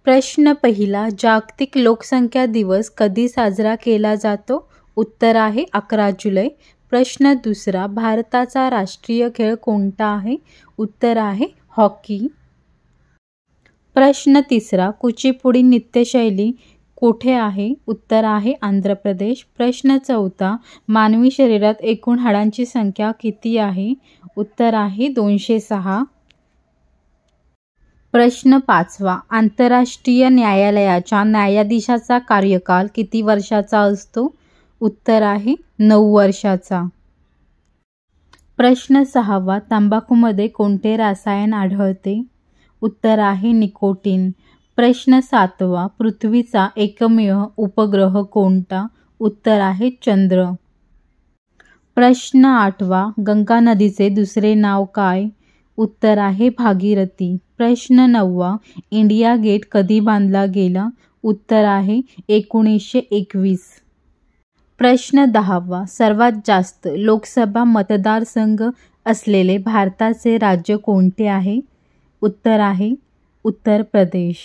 प्रश्न पहिला, जागतिक लोकसंख्या दिवस कधी साजरा केला जातो? उत्तर आहे 11 जुलै. प्रश्न दुसरा, भारताचा राष्ट्रीय खेळ कोणता आहे? उत्तर आहे हॉकी. प्रश्न तिसरा, कुचिपुडी नृत्यशैली कोठे आहे? उत्तर आहे आंध्र प्रदेश. प्रश्न चौथा, मानवी शरीरात एकूण हाडांची संख्या किती आहे? उत्तर आहे 206. प्रश्न पाचवा, आंतरराष्ट्रीय न्यायालयाच्या न्यायाधीशाचा कार्यकाल किती वर्षाचा असतो? उत्तर आहे 9 वर्षाचा. प्रश्न सहावा, तंबाखूमध्ये कोणते रसायन आढळते? उत्तर आहे निकोटीन. प्रश्न सातवा, पृथ्वीचा एकमेव उपग्रह कोणता? उत्तर आहे चंद्र. प्रश्न आठवा, गंगा नदीचे दुसरे नाव काय? उत्तर आहे भागीरथी. प्रश्न नववा, इंडिया गेट कधी बांधला गेला? उत्तर आहे 1921. प्रश्न दहावा, सर्वात जास्त लोकसभा मतदारसंघ असलेले भारताचे राज्य कोणते आहे? उत्तर आहे उत्तर प्रदेश.